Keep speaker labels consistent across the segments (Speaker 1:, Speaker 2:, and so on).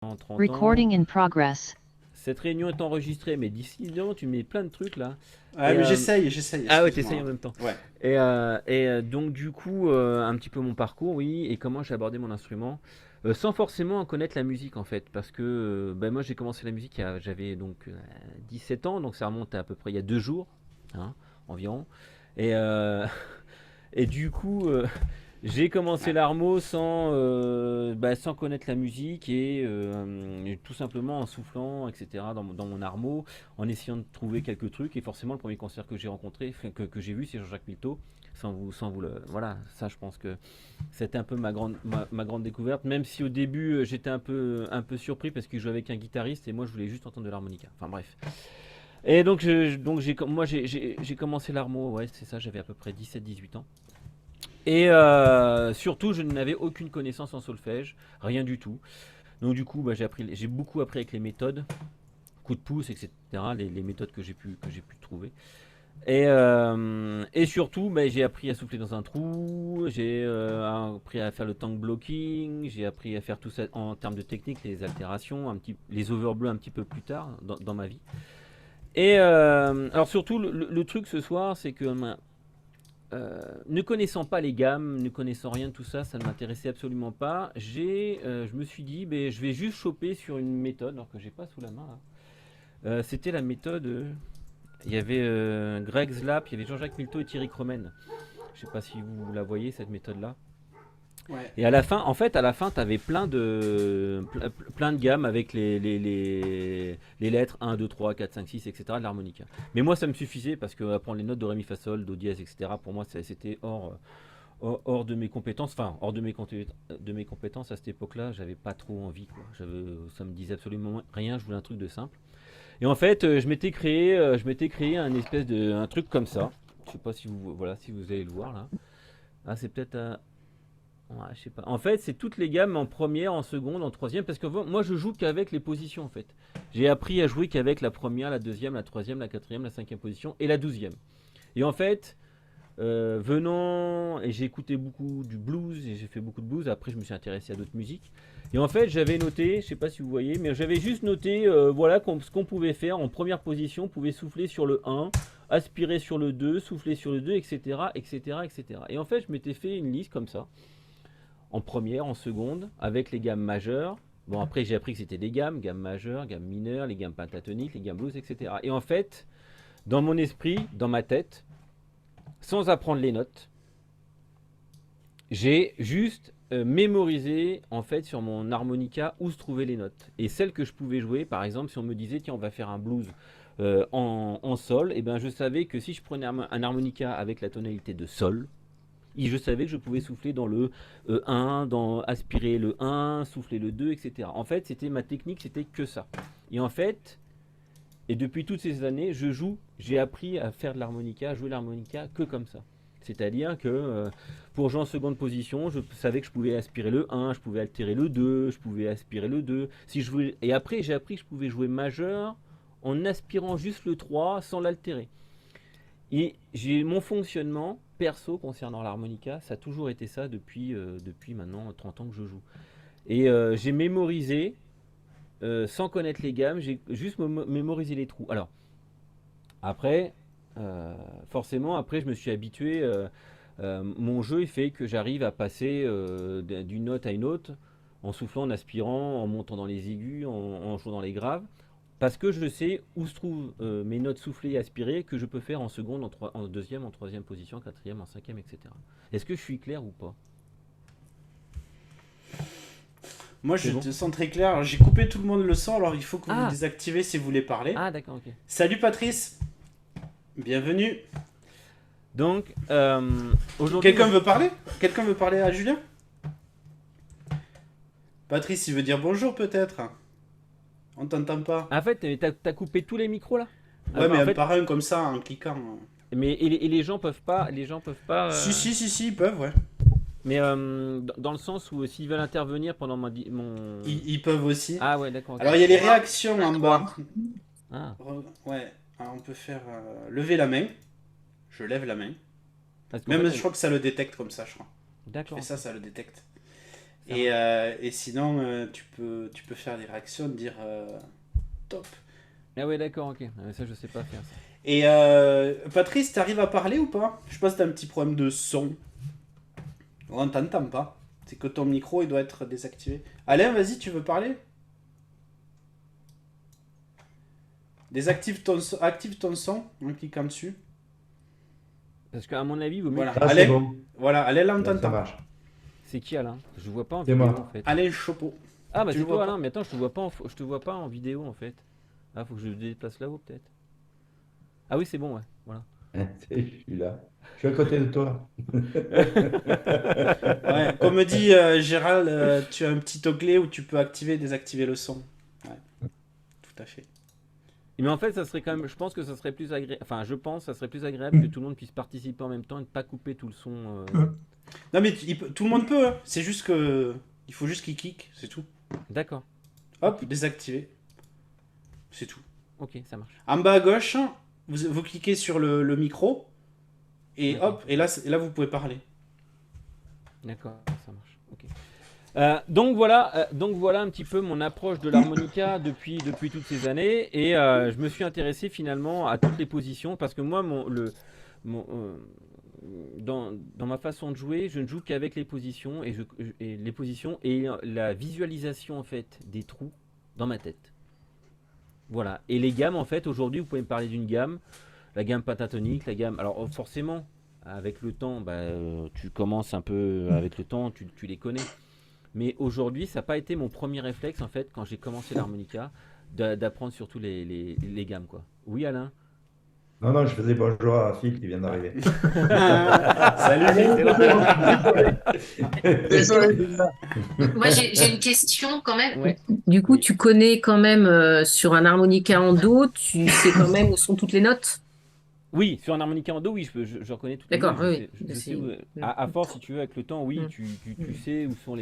Speaker 1: 30 ans.
Speaker 2: Recording in progress.
Speaker 1: Cette réunion est enregistrée, mais d'ici là, tu mets plein de trucs là.
Speaker 3: Ouais,
Speaker 1: Et,
Speaker 3: mais j'essaye,
Speaker 1: Ah ouais,
Speaker 3: excuse-moi.
Speaker 1: t'essayes en même temps.
Speaker 3: Ouais.
Speaker 1: Donc du coup, un petit peu mon parcours, oui, et comment j'ai abordé mon instrument, sans forcément en connaître la musique en fait, parce que ben, moi j'ai commencé la musique, j'avais donc 17 ans, donc ça remonte à peu près il y a 2 jours, hein, environ. Et, et du coup, j'ai commencé
Speaker 3: Ouais.
Speaker 1: l'armo sans connaître la musique et tout simplement en soufflant, etc. dans mon armo, en essayant de trouver quelques trucs. Et forcément, le premier concert que j'ai rencontré, que j'ai vu, c'est Jean-Jacques Milteau. Sans vous le. Voilà, ça, je pense que c'était un peu ma grande découverte. Même si au début, j'étais un peu surpris parce qu'il jouait avec un guitariste et moi, je voulais juste entendre de l'harmonica. Enfin, bref. Et donc, moi, j'ai commencé l'armo, ouais, c'est ça, j'avais à peu près 17-18 ans. Et surtout, je n'avais aucune connaissance en solfège, rien du tout. Donc du coup, bah, j'ai beaucoup appris avec les méthodes, coup de pouce, etc. Les méthodes que j'ai pu trouver. Et surtout, bah, j'ai appris à souffler dans un trou, j'ai appris à faire le tank blocking, j'ai appris à faire tout ça en termes de technique, les altérations, les overblows un petit peu plus tard dans ma vie. Et alors surtout, le truc ce soir, c'est que ne connaissant pas les gammes, ne connaissant rien de tout ça, ça ne m'intéressait absolument pas. Je me suis dit, ben, je vais juste choper sur une méthode, alors que j'ai pas sous la main là. C'était la méthode. Il y avait Greg Slap, il y avait Jean-Jacques Milteau et Thierry Cromen. Je sais pas si vous la voyez cette méthode là.
Speaker 3: Ouais.
Speaker 1: Et à la fin, en fait, à la fin, tu avais plein de gammes avec les lettres 1, 2, 3, 4, 5, 6, etc. de l'harmonica. Mais moi, ça me suffisait parce que apprendre les notes de Ré, Mi, Fa, Sol, Do, dièse, etc. Pour moi, c'était hors de mes compétences. Enfin, hors de mes compétences à cette époque-là. J'avais pas trop envie, quoi. Ça me disait absolument rien. Je voulais un truc de simple. Et en fait, je m'étais créé un truc comme ça. Je sais pas si vous allez le voir là. Ah, c'est peut-être ouais, je sais pas. En fait, c'est toutes les gammes en première, en seconde, en troisième, parce que moi je joue qu'avec les positions en fait. J'ai appris à jouer qu'avec la première, la deuxième, la troisième, la quatrième, la cinquième position et la 12e. Et en fait, venant, et j'ai écouté beaucoup du blues, et j'ai fait beaucoup de blues, après je me suis intéressé à d'autres musiques. Et en fait, j'avais noté, je sais pas si vous voyez, mais j'avais juste noté voilà ce qu'on pouvait faire en première position, on pouvait souffler sur le 1, aspirer sur le 2, souffler sur le 2, etc. etc. etc. Et en fait, je m'étais fait une liste comme ça en première, en seconde, avec les gammes majeures. Bon, après, j'ai appris que c'était des gammes majeures, gammes mineures, les gammes pentatoniques, les gammes blues, etc. Et en fait, dans mon esprit, dans ma tête, sans apprendre les notes, j'ai juste mémorisé en fait sur mon harmonica où se trouvaient les notes. Et celles que je pouvais jouer, par exemple, si on me disait tiens on va faire un blues en sol, et ben je savais que si je prenais un harmonica avec la tonalité de sol, et je savais que je pouvais souffler dans le 1, aspirer le 1, souffler le 2, etc. En fait, c'était ma technique, c'était que ça. Et en fait, et depuis toutes ces années, j'ai appris à faire de l'harmonica, à jouer l'harmonica que comme ça. C'est-à-dire que pour jouer en seconde position, je savais que je pouvais aspirer le 1, je pouvais altérer le 2, je pouvais aspirer le 2. Et après, j'ai appris que je pouvais jouer majeur en aspirant juste le 3 sans l'altérer. Et j'ai mon fonctionnement perso concernant l'harmonica, ça a toujours été ça depuis maintenant 30 ans que je joue. Et j'ai mémorisé, sans connaître les gammes, j'ai juste mémorisé les trous. Alors, après, euh, forcément, après, je me suis habitué. Mon jeu, il fait que j'arrive à passer d'une note à une autre en soufflant, en aspirant, en montant dans les aigus, en jouant dans les graves. Parce que je sais où se trouvent mes notes soufflées et aspirées que je peux faire en seconde, en deuxième, en troisième position, quatrième, en cinquième, etc. Est-ce que je suis clair ou pas?
Speaker 3: Moi,
Speaker 1: C'est
Speaker 3: je
Speaker 1: bon?
Speaker 3: te sens très clair. Alors, j'ai coupé tout le monde le son, alors il faut que vous
Speaker 1: Ah!
Speaker 3: désactivez si vous voulez parler.
Speaker 1: Ah, d'accord, ok.
Speaker 3: Salut Patrice, bienvenue.
Speaker 1: Donc, aujourd'hui,
Speaker 3: Quelqu'un veut parler? Quelqu'un veut parler à Julien? Patrice, il veut dire bonjour peut-être. On t'entend pas.
Speaker 1: en fait, t'as coupé tous les micros là?
Speaker 3: Ouais, mais
Speaker 1: En
Speaker 3: un
Speaker 1: fait,
Speaker 3: par un comme ça, en cliquant.
Speaker 1: et les gens peuvent pas,
Speaker 3: Si, si, si, si, ils peuvent, ouais.
Speaker 1: mais dans le sens où s'ils veulent intervenir pendant mon.
Speaker 3: Ils peuvent aussi.
Speaker 1: Ah ouais, d'accord, ok.
Speaker 3: Alors, il y a les réactions en bas.
Speaker 1: Ah,
Speaker 3: Ouais, alors, on peut faire lever la main. Je lève la main.
Speaker 1: parce qu'en
Speaker 3: Même,
Speaker 1: fait,
Speaker 3: je crois que ça le détecte comme ça, je crois. Je
Speaker 1: d'accord,
Speaker 3: fais
Speaker 1: ok.
Speaker 3: ça, ça le détecte. Et sinon, tu peux faire des réactions, dire top.
Speaker 1: Ah ouais, d'accord, ok. Ça, je sais pas faire ça.
Speaker 3: Et Patrice, t'arrives à parler ou pas? Je pense que t'as un petit problème de son. On t'entend pas. C'est que ton micro, il doit être désactivé. Alain, vas-y, tu veux parler? Active ton son en cliquant dessus.
Speaker 1: Parce qu'à mon avis, il vaut mieux
Speaker 3: Voilà,
Speaker 1: que...
Speaker 2: Ah, c'est
Speaker 3: Alain,
Speaker 2: bon.
Speaker 3: voilà, Alain, là, on
Speaker 2: Là, ça
Speaker 3: t'entend.
Speaker 2: marche.
Speaker 1: C'est qui Alain? Je vois pas en
Speaker 2: C'est
Speaker 1: vidéo
Speaker 2: moi.
Speaker 1: en fait.
Speaker 3: Alain Chopeau.
Speaker 1: Ah bah
Speaker 3: Tu
Speaker 1: c'est
Speaker 3: le vois
Speaker 1: toi
Speaker 3: pas?
Speaker 1: Alain, mais attends, je te vois pas je te vois pas en vidéo en fait. Ah, faut que je me déplace là-haut peut-être. Ah oui, c'est bon, ouais. Voilà.
Speaker 2: Je suis là. Je suis à côté de toi.
Speaker 3: Ouais, comme me dit Gérald, tu as un petit onglet où tu peux activer et désactiver le son. Ouais, tout à fait.
Speaker 1: Mais en fait, ça serait quand même, je pense que ça serait plus agréable, enfin, je pense que ça serait plus agréable que tout le monde puisse participer en même temps et ne pas couper tout le son.
Speaker 3: Non mais tout le monde peut, hein. C'est juste que il faut juste qu'il clique, c'est tout.
Speaker 1: D'accord,
Speaker 3: Hop, désactiver. C'est tout.
Speaker 1: ok, ça marche.
Speaker 3: En bas à gauche, vous cliquez sur le micro et
Speaker 1: D'accord.
Speaker 3: hop, et là vous pouvez parler.
Speaker 1: D'accord, ça marche. Ok. Donc voilà un petit peu mon approche de l'harmonica depuis toutes ces années et je me suis intéressé finalement à toutes les positions parce que moi mon, dans ma façon de jouer, je ne joue qu'avec les positions et les positions et la visualisation en fait des trous dans ma tête. Voilà. Et les gammes en fait aujourd'hui vous pouvez me parler d'une gamme, la gamme pentatonique, la gamme. Alors forcément avec le temps, tu commences un peu avec le temps, tu les connais. Mais aujourd'hui, ça n'a pas été mon premier réflexe en fait quand j'ai commencé l'harmonica d'apprendre surtout les gammes quoi. Oui Alain.
Speaker 2: Non, non, je faisais bonjour à Phil qui vient d'arriver.
Speaker 3: Salut.
Speaker 4: Désolé.
Speaker 5: Moi, j'ai une question quand même.
Speaker 1: Ouais.
Speaker 5: Du coup,
Speaker 1: Oui.
Speaker 5: tu connais quand même sur un harmonica en do, tu sais quand même où sont toutes les notes.
Speaker 1: Oui, sur un harmonica en do, oui, je reconnais toutes les
Speaker 5: D'accord,
Speaker 1: notes.
Speaker 5: oui,
Speaker 1: Je
Speaker 5: oui.
Speaker 1: sais où, à force, si tu veux, avec le temps, oui,
Speaker 5: Mm.
Speaker 1: tu sais où sont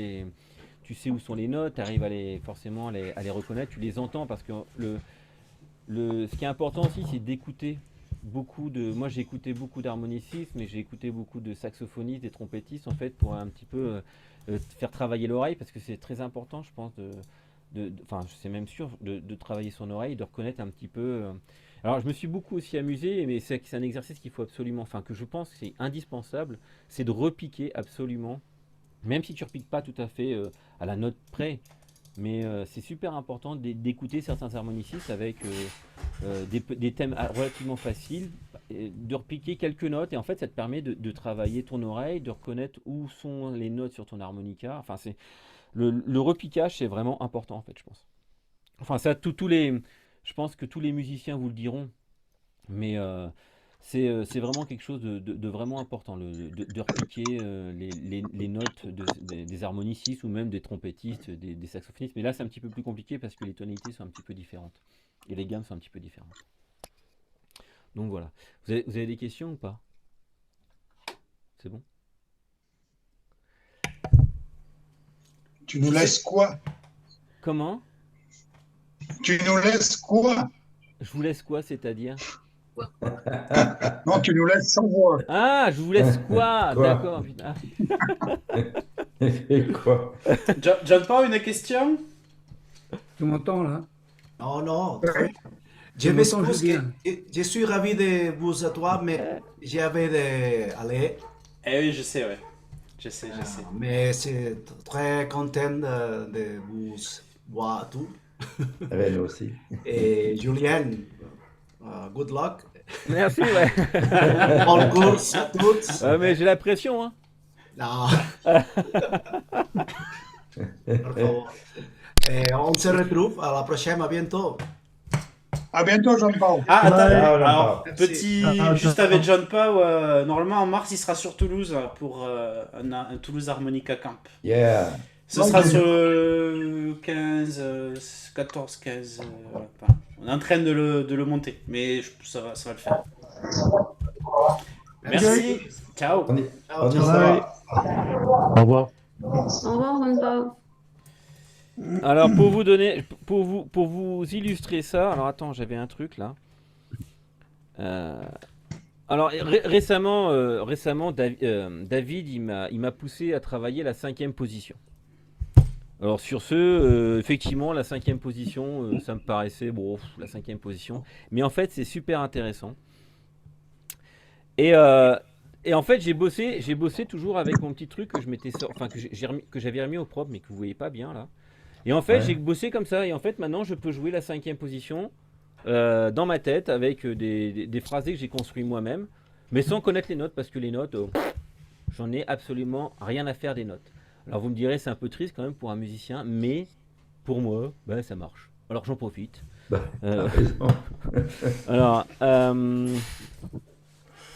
Speaker 1: tu sais où sont les notes, tu arrives forcément à les reconnaître, tu les entends parce que ce qui est important aussi, c'est d'écouter beaucoup de. Moi, j'ai écouté beaucoup d'harmonicistes, mais j'ai écouté beaucoup de saxophonistes, des trompettistes, en fait, pour un petit peu faire travailler l'oreille parce que c'est très important, je pense, enfin, c'est même sûr, de travailler son oreille, de reconnaître un petit peu. Alors, je me suis beaucoup aussi amusé, mais c'est un exercice qu'il faut absolument, enfin, que je pense que c'est indispensable, c'est de repiquer absolument, même si tu repiques pas tout à fait à la note près, mais c'est super important d'écouter certains harmonicistes avec des thèmes relativement faciles, de repiquer quelques notes, et en fait, ça te permet de travailler ton oreille, de reconnaître où sont les notes sur ton harmonica. Enfin, c'est le repiquage, c'est vraiment important, en fait, je pense. Enfin, ça, je pense que tous les musiciens vous le diront, mais c'est vraiment quelque chose de vraiment important, de repiquer les notes des harmonicistes ou même des trompettistes, des saxophonistes. Mais là, c'est un petit peu plus compliqué parce que les tonalités sont un petit peu différentes et les gammes sont un petit peu différentes. Donc voilà. Vous avez des questions ou pas? C'est bon?
Speaker 4: Tu nous laisses quoi?
Speaker 1: Comment?
Speaker 4: Tu nous laisses quoi?
Speaker 1: Je vous laisse quoi, c'est-à-dire?
Speaker 4: Non, tu nous laisses sans voix.
Speaker 1: Ah, je vous laisse quoi?
Speaker 2: Quoi?
Speaker 1: D'accord, putain.
Speaker 2: Et quoi?
Speaker 3: John Paul, une question?
Speaker 6: Tu m'entends là?
Speaker 7: Non, non,
Speaker 4: Ouais.
Speaker 7: je
Speaker 6: Tu m'entends,
Speaker 7: m'excuse que
Speaker 6: Julien?
Speaker 7: je suis ravi de vous voir, mais j'avais d'aller.
Speaker 3: Eh oui, je sais, ouais. Je sais.
Speaker 7: Mais c'est très content de vous voir tout.
Speaker 2: Ouais, nous aussi.
Speaker 7: Et Julien, good luck.
Speaker 1: Merci, ouais.
Speaker 7: Bon course à tous.
Speaker 1: Mais j'ai la pression, hein.
Speaker 7: Non. Por favor. On se retrouve à la prochaine, à bientôt.
Speaker 4: À bientôt, Jean-Paul.
Speaker 3: Ah, attends,
Speaker 2: Ciao, Jean
Speaker 3: alors,
Speaker 2: Paul.
Speaker 3: petit,
Speaker 6: Merci.
Speaker 3: juste avec John Paul, normalement en mars il sera sur Toulouse pour un Toulouse Harmonica Camp.
Speaker 2: Yeah.
Speaker 3: Ce sera sur le 15, 14, 15. Voilà. Enfin, on est en train de le monter, mais ça va le faire. Merci. Ciao.
Speaker 2: On y,
Speaker 7: Ciao,
Speaker 2: on y
Speaker 7: ciao.
Speaker 2: sera.
Speaker 6: Au revoir.
Speaker 5: Au revoir, Jean-Paul.
Speaker 1: Alors pour vous illustrer ça, alors attends, j'avais un truc là. Alors récemment, David il m'a poussé à travailler la 5e position. Alors sur ce, effectivement, la 5e position, ça me paraissait, bon, la 5e position. Mais en fait, c'est super intéressant. Et, euh, et en fait, j'ai bossé toujours avec mon petit truc que je m'étais enfin que j'avais remis au propre, mais que vous voyez pas bien là. Et en fait,
Speaker 2: Ouais.
Speaker 1: j'ai bossé comme ça. Et en fait, maintenant, je peux jouer la 5e position dans ma tête avec des phrasés que j'ai construits moi-même, mais sans connaître les notes, parce que les notes, j'en ai absolument rien à faire des notes. Alors vous me direz, c'est un peu triste quand même pour un musicien, mais pour moi, bah, ça marche. Alors j'en profite.
Speaker 2: Bah, t'as
Speaker 1: Euh,
Speaker 2: raison.
Speaker 1: alors,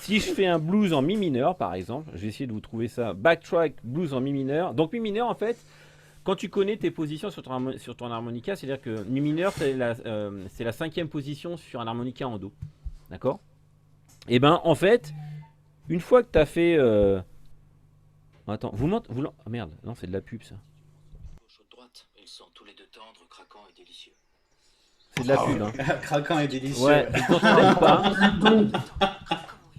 Speaker 1: si je fais un blues en mi mineur, par exemple, je vais essayer de vous trouver ça. Backtrack blues en mi mineur. Donc mi mineur, en fait, quand tu connais tes positions sur ton harmonica, c'est-à-dire que mi mineur, c'est la 5e position sur un harmonica en do. D'accord? Et ben, en fait, une fois que tu as fait... Attends, oh merde, non, c'est de la pub, ça.
Speaker 8: Gauche-droite, ils sont tous les deux tendres, craquants et délicieux.
Speaker 1: C'est de la pub, hein.
Speaker 3: Craquant et délicieux.
Speaker 1: Ouais, vous entendez ou pas?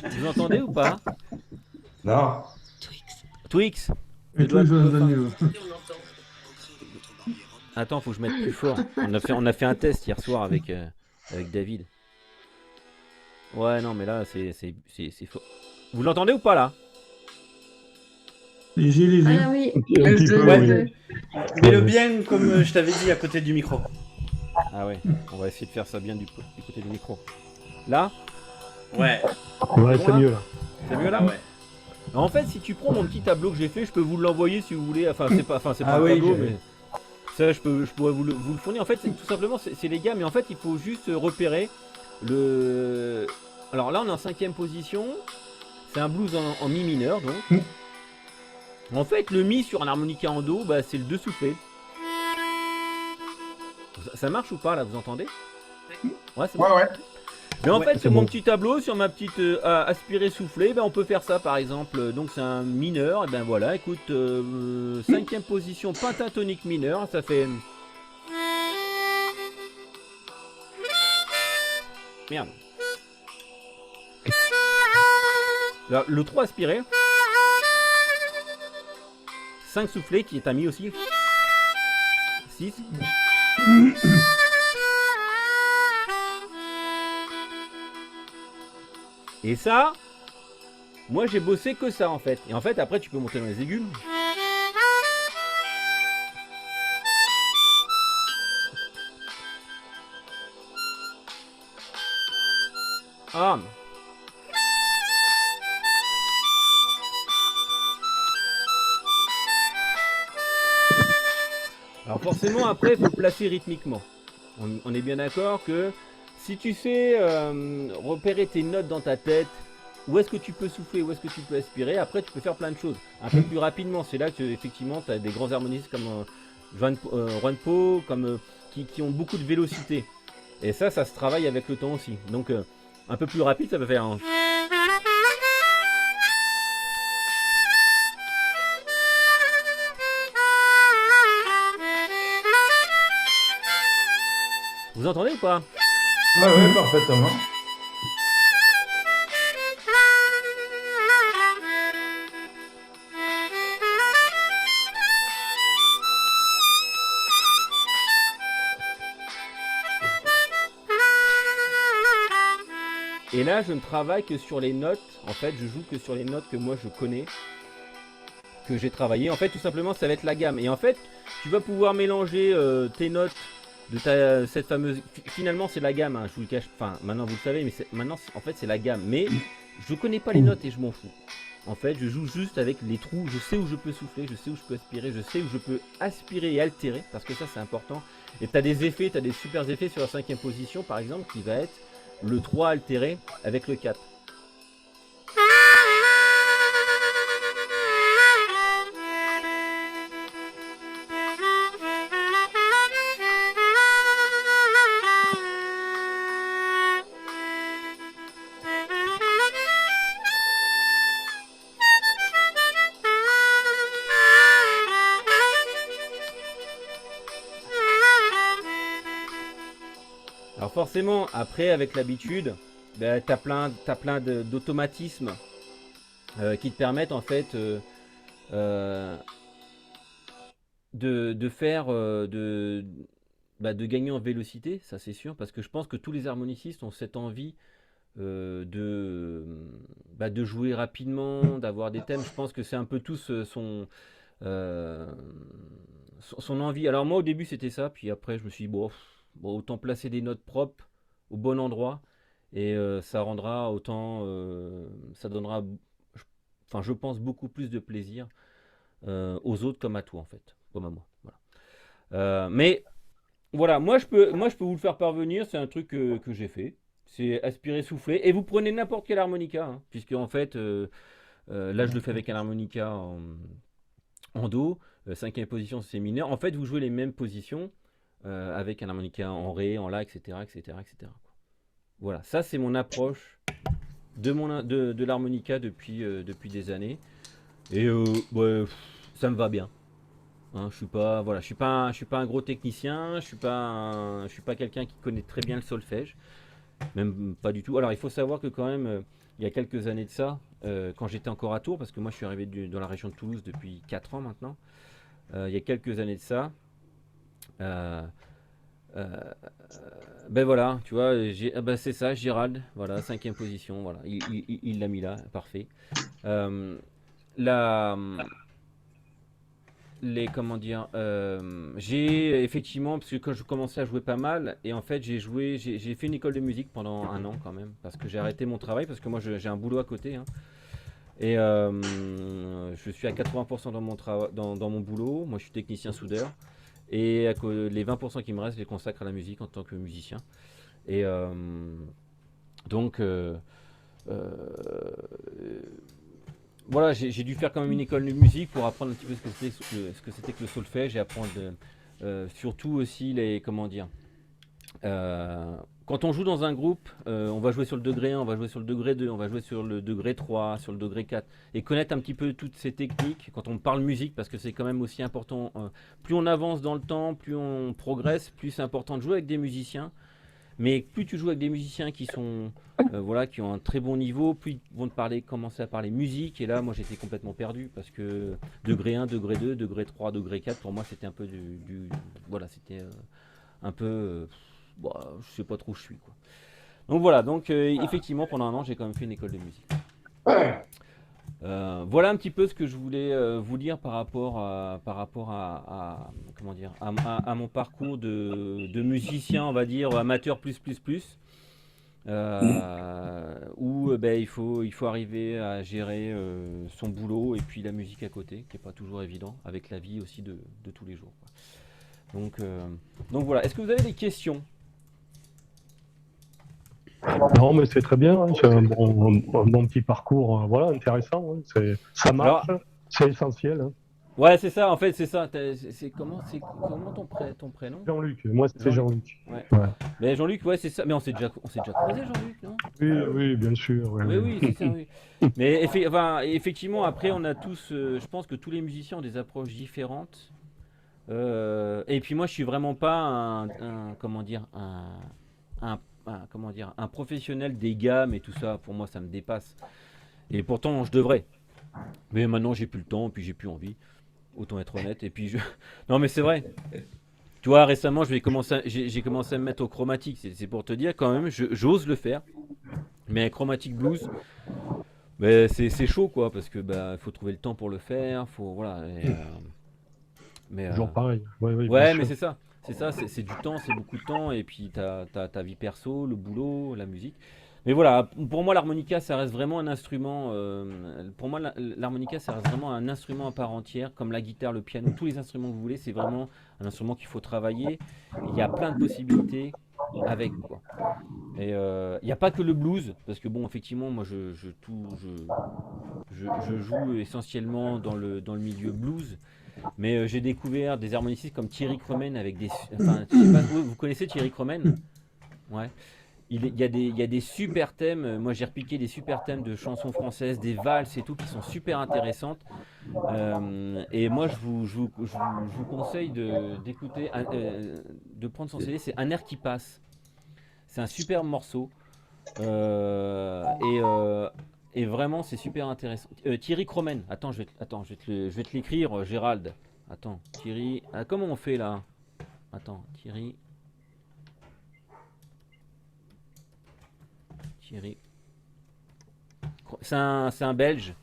Speaker 1: Vous entendez ou pas?
Speaker 2: Non.
Speaker 1: Twix.
Speaker 6: Et tout, je vais venir.
Speaker 1: Attends, faut que je mette plus fort. On a fait un test hier soir avec David. Ouais, non, mais là, c'est faux. Vous l'entendez ou pas, là?
Speaker 6: Léger, léger.
Speaker 5: Ah oui,
Speaker 6: Un petit peu,
Speaker 3: Ouais.
Speaker 6: oui.
Speaker 3: Mets-le bien, comme je t'avais dit, à côté du micro.
Speaker 1: Ah ouais, on va essayer de faire ça bien du côté du micro. Là?
Speaker 3: Ouais.
Speaker 6: Ouais, c'est mieux là.
Speaker 1: C'est mieux, là?
Speaker 3: Ouais.
Speaker 1: En fait, si tu prends mon petit tableau que j'ai fait, je peux vous l'envoyer si vous voulez. Enfin, c'est pas
Speaker 2: Ah
Speaker 1: un
Speaker 2: oui,
Speaker 1: tableau,
Speaker 2: j'ai-
Speaker 1: mais ça, je pourrais vous le fournir. En fait, tout simplement, c'est les gammes. Mais en fait, il faut juste repérer le. Alors là, on est en 5e position. C'est un blues en mi mineur, donc. En fait, le mi sur un harmonica en do, bah, c'est le 2 soufflé. Ça marche ou pas là, vous entendez? Ouais, c'est bon.
Speaker 4: Ouais, ouais.
Speaker 1: Mais en
Speaker 3: Ouais,
Speaker 1: fait,
Speaker 6: c'est
Speaker 1: sur mon
Speaker 6: bon.
Speaker 1: petit tableau, sur ma petite aspirée soufflée, ben, on peut faire ça par exemple. Donc c'est un mineur, et ben voilà, écoute, 5e position pentatonique mineur, ça fait. Merde. Alors, le 3 aspiré. 5 soufflé qui est un mi aussi. 6. Et ça, moi j'ai bossé que ça en fait. Et en fait après tu peux monter dans les aigus. Ah. Alors forcément après il faut le placer rythmiquement. On est bien d'accord que si tu sais repérer tes notes dans ta tête, où est-ce que tu peux souffler, où est-ce que tu peux aspirer, après tu peux faire plein de choses. Un peu plus rapidement, c'est là que effectivement tu as des grands harmonistes comme Juan Po, comme, qui ont beaucoup de vélocité. Et ça se travaille avec le temps aussi. Donc un peu plus rapide, ça peut faire un... Vous entendez ou pas?
Speaker 2: Ouais, ouais, parfaitement.
Speaker 1: Et là, je ne travaille que sur les notes. En fait, je joue que sur les notes que moi je connais, que j'ai travaillé. En fait, tout simplement, ça va être la gamme. Et en fait, tu vas pouvoir mélanger tes notes de cette fameuse. Finalement, c'est la gamme. Hein, je vous le cache. Enfin, maintenant vous le savez, mais maintenant, en fait, c'est la gamme. Mais je connais pas les notes et je m'en fous. En fait, je joue juste avec les trous. Je sais où je peux souffler, je sais où je peux aspirer, je sais où je peux aspirer et altérer, parce que ça, c'est important. Et tu as des effets, tu as des super effets sur la 5e position, par exemple, qui va être le 3 altéré avec le 4. Alors forcément, après, avec l'habitude, bah, t'as plein d'automatismes qui te permettent en fait de faire, de gagner en vélocité, ça c'est sûr, parce que je pense que tous les harmonicistes ont cette envie de jouer rapidement, d'avoir des thèmes. Je pense que c'est un peu tous euh, son envie. Alors moi au début c'était ça, puis après je me suis dit, bon, autant placer des notes propres au bon endroit, et ça donnera, enfin je pense, beaucoup plus de plaisir aux autres comme à toi en fait, comme à moi. Voilà. Mais voilà, moi je peux vous le faire parvenir, c'est un truc que j'ai fait. C'est aspirer, souffler. Et vous prenez n'importe quel harmonica, hein, puisque en fait, là je le fais avec un harmonica en Do, cinquième position c'est mineur. En fait, vous jouez les mêmes positions avec un harmonica en Ré, en La, etc. etc., etc. Voilà, ça c'est mon approche de l'harmonica depuis des années. Et ouais, ça me va bien. Hein, je suis pas un gros technicien, je suis pas quelqu'un qui connaît très bien le solfège, même pas du tout. Alors il faut savoir que quand même, il y a quelques années de ça, quand j'étais encore à Tours, parce que moi je suis arrivé dans la région de Toulouse depuis 4 ans maintenant, il y a quelques années de ça, euh, euh, ben voilà, tu vois, c'est ça, Gérald, voilà, cinquième position, voilà, il l'a mis là, parfait. Euh, la, comment dire, j'ai effectivement, parce que quand je commençais à jouer pas mal, et en fait j'ai fait une école de musique pendant un an quand même, parce que j'ai arrêté mon travail, parce que moi j'ai un boulot à côté, hein. Et je suis à 80% dans mon boulot. Moi je suis technicien soudeur, et les 20% qui me restent je les consacre à la musique en tant que musicien. Et donc euh, voilà, j'ai dû faire quand même une école de musique pour apprendre un petit peu ce que c'était que le solfège, et apprendre surtout aussi comment dire, quand on joue dans un groupe, on va jouer sur le degré 1, on va jouer sur le degré 2, on va jouer sur le degré 3, sur le degré 4, et connaître un petit peu toutes ces techniques quand on parle musique, parce que c'est quand même aussi important. Plus on avance dans le temps, plus on progresse, plus c'est important de jouer avec des musiciens. Mais plus tu joues avec des musiciens qui sont, voilà, qui ont un très bon niveau, plus ils vont commencer à parler musique. Et là, moi, j'étais complètement perdu, parce que degré 1, degré 2, degré 3, degré 4, pour moi, c'était un peu voilà, c'était un peu, je sais pas trop où je suis, quoi. Donc voilà, donc effectivement, pendant un an, j'ai quand même fait une école de musique. Voilà un petit peu ce que je voulais vous dire par rapport à comment dire, à mon parcours de musicien, on va dire amateur plus, où il faut arriver à gérer son boulot et puis la musique à côté, qui est pas toujours évident avec la vie aussi de tous les jours, quoi. Donc voilà, est-ce que vous avez des questions?
Speaker 6: Non, mais c'est très bien, hein, c'est un bon petit parcours, voilà, intéressant, hein, ça marche,
Speaker 1: Alors,
Speaker 6: c'est essentiel, hein.
Speaker 1: ouais, c'est ça, en fait, c'est ça. C'est comment ton prénom?
Speaker 6: Jean-Luc, moi c'est
Speaker 1: Jean-Luc.
Speaker 6: Jean-Luc.
Speaker 1: Ouais.
Speaker 6: Ouais.
Speaker 1: Mais Jean-Luc, ouais, c'est ça. Mais on s'est déjà croisé, Jean-Luc, non?
Speaker 6: Oui, oui, bien sûr. Oui,
Speaker 1: Oui,
Speaker 6: oui.
Speaker 1: oui, c'est ça, oui. Mais effectivement, après, on a tous, je pense que tous les musiciens ont des approches différentes. Et puis moi, je suis vraiment pas comment dire, comment dire, un professionnel des gammes et tout ça. Pour moi, ça me dépasse. Et pourtant, je devrais. Mais maintenant, j'ai plus le temps, puis j'ai plus envie. Autant être honnête. Et puis non, mais c'est vrai. Tu vois, récemment, j'ai commencé à me mettre au chromatique. C'est pour te dire quand même, j'ose le faire. Mais un chromatique blues, ben, c'est chaud, quoi, parce que faut trouver le temps pour le faire, faut voilà. Mais
Speaker 6: Toujours pareil. Oui, oui, bien
Speaker 1: ouais,
Speaker 6: sûr.
Speaker 1: mais c'est ça, c'est du temps, c'est beaucoup de temps, et puis t'as ta vie perso, le boulot, la musique. Mais voilà, pour moi l'harmonica ça reste vraiment un instrument. Pour moi l'harmonica ça reste vraiment un instrument à part entière, comme la guitare, le piano, tous les instruments que vous voulez, c'est vraiment un instrument qu'il faut travailler. Il y a plein de possibilités avec, quoi. Et il n'y a pas que le blues, parce que bon, effectivement, moi je joue essentiellement dans le milieu blues, mais j'ai découvert des harmonicistes comme Thierry Cromen avec enfin, je sais pas, vous connaissez Thierry Cromen? Ouais. Il y a des super thèmes. Moi, j'ai repiqué des super thèmes de chansons françaises, des valses et tout, qui sont super intéressantes. Et moi, je vous conseille d'écouter, de prendre son CD. C'est Un air qui passe. C'est un super morceau. Et vraiment, c'est super intéressant. Thierry Cromen. Attends, je vais te l'écrire, Gérald. Attends, Thierry. Ah, comment on fait là? Attends, Thierry. Thierry. C'est un Belge.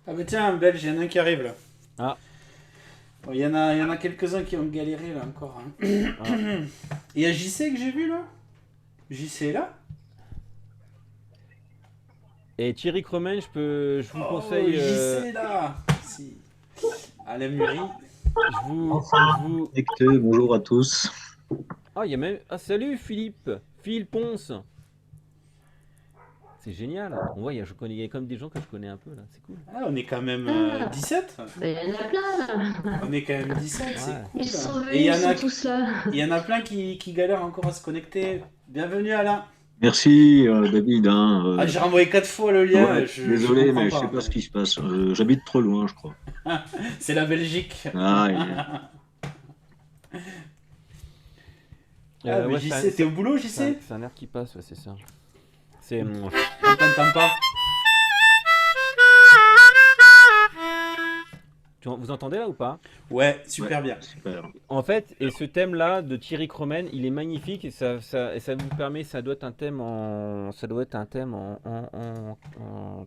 Speaker 3: Ah bah tiens, un Belge, il y en a un qui arrive là.
Speaker 1: Ah.
Speaker 3: Bon, il y en a quelques-uns qui ont galéré là encore. Hein. Il y a JC que j'ai vu là. JC est là.
Speaker 1: Et Thierry Cromen, je vous conseille.
Speaker 3: JC est là. Si. Alain Muri.
Speaker 1: Je vous.
Speaker 9: Connecté, bonjour à tous.
Speaker 1: Ah, il y a même. Ah, salut Philippe. Phil Ponce. C'est génial. On voit, je connais, il y a comme des gens que je connais un peu là. C'est cool.
Speaker 3: Ah, on est quand même 17.
Speaker 5: Il y en a plein là.
Speaker 3: On est quand même 17,
Speaker 1: Ouais.
Speaker 3: c'est cool.
Speaker 5: Ils sont venus,
Speaker 3: Et il y en
Speaker 5: ils
Speaker 3: a
Speaker 5: sont tous là.
Speaker 3: Il y en a plein qui galèrent encore à se connecter. Bienvenue Alain.
Speaker 9: Merci David.
Speaker 3: Ah, j'ai renvoyé 4 fois le lien.
Speaker 9: Ouais,
Speaker 3: je
Speaker 9: désolé,
Speaker 3: comprends
Speaker 9: mais je sais pas ce qui se passe. J'habite trop loin, je crois.
Speaker 3: C'est la Belgique.
Speaker 9: Ah,
Speaker 3: Ah, mais
Speaker 1: ouais,
Speaker 3: JC, t'es au boulot, JC?
Speaker 1: C'est un air qui passe, ouais, c'est ça. C'est.
Speaker 3: On t'entend pas.
Speaker 1: Vous entendez là ou pas?
Speaker 3: Ouais, super bien.
Speaker 9: super.
Speaker 1: En fait, et ce thème-là de Thierry Cromen, il est magnifique et ça vous permet, ça doit être un thème en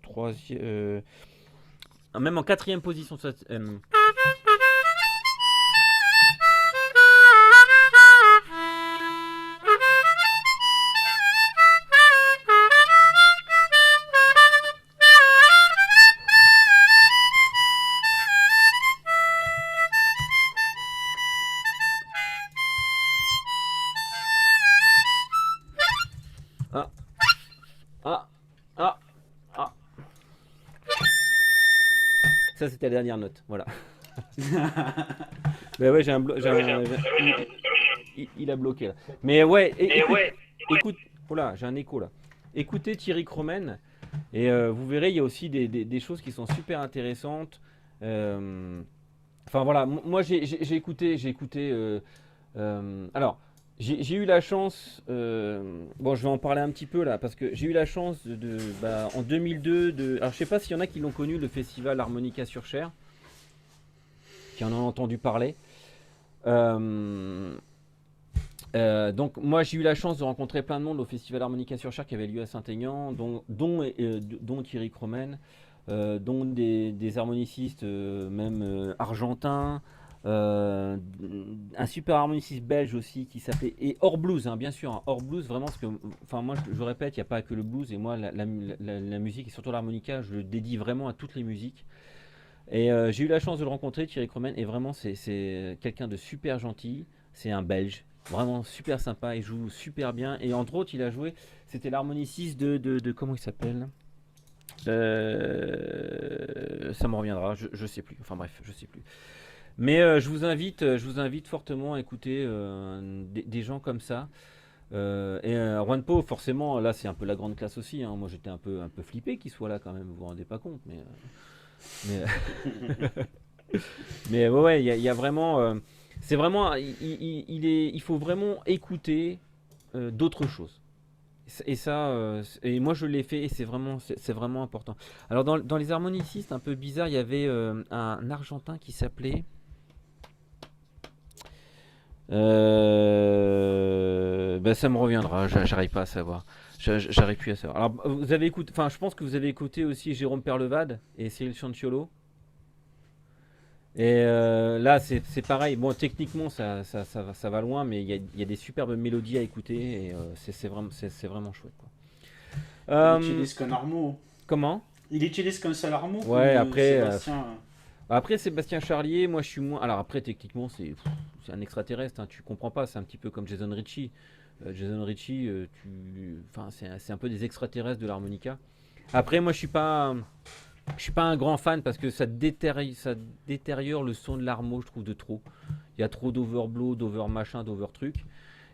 Speaker 1: troisième, même en quatrième position. Ça, c'était la dernière note, voilà. Mais ouais, il a bloqué là. Mais ouais, écoute, voilà, j'ai un écho là. Écoutez Thierry Cromen et vous verrez, il y a aussi des choses qui sont super intéressantes. Enfin voilà, moi j'ai écouté. Alors, j'ai eu la chance. Bon, je vais en parler un petit peu là, parce que j'ai eu la chance en 2002 alors je sais pas s'il y en a qui l'ont connu, le festival Harmonica sur Cher, qui en ont entendu parler. Donc moi j'ai eu la chance de rencontrer plein de monde au festival Harmonica sur Cher qui avait lieu à Saint-Aignan, dont Thierry Cromen, dont des harmonicistes même argentins, un super harmoniciste belge aussi qui s'appelait, et hors blues, hein, bien sûr, hein, hors blues vraiment, parce que enfin moi je répète, il n'y a pas que le blues, et moi la musique et surtout l'harmonica, je le dédie vraiment à toutes les musiques. Et j'ai eu la chance de le rencontrer, Thierry Cromen, et vraiment c'est quelqu'un de super gentil. C'est un Belge, vraiment super sympa, il joue super bien. Et entre autres, il a joué, c'était l'harmoniciste de comment il s'appelle, ça me reviendra, je sais plus. Enfin bref, je sais plus. Mais je vous invite fortement à écouter des gens comme ça. Juan Po, forcément, là c'est un peu la grande classe aussi, hein. Moi j'étais un peu flippé qu'il soit là quand même, vous vous rendez pas compte, mais ouais, il y a vraiment, c'est vraiment, il faut vraiment écouter d'autres choses. Et ça, et moi je l'ai fait, et c'est vraiment important. Alors dans les harmonicistes un peu bizarres, il y avait un Argentin qui s'appelait ça me reviendra, j'arrive pas à savoir. J'arrive plus à savoir. Alors, vous avez écouté, enfin, je pense que vous avez écouté aussi Jérôme Perlevade et Cyril Cianciolo. Et là, c'est pareil. Bon, techniquement, ça va loin, mais il y a des superbes mélodies à écouter et c'est vraiment chouette, quoi.
Speaker 3: Il utilise qu'un armo.
Speaker 1: Comment?
Speaker 3: Il utilise qu'un seul armo.
Speaker 1: Ouais, après.
Speaker 3: Sébastien.
Speaker 1: Après Sébastien Charlier, moi je suis moins. Alors après, techniquement, c'est un extraterrestre, hein, tu comprends pas, c'est un petit peu comme Jason Ritchie. Jason Ritchie, enfin, c'est un peu des extraterrestres de l'harmonica. Après, moi je suis pas un grand fan parce que ça détériore le son de l'harmo, je trouve, de trop. Il y a trop d'overblow, d'over machin, d'over truc.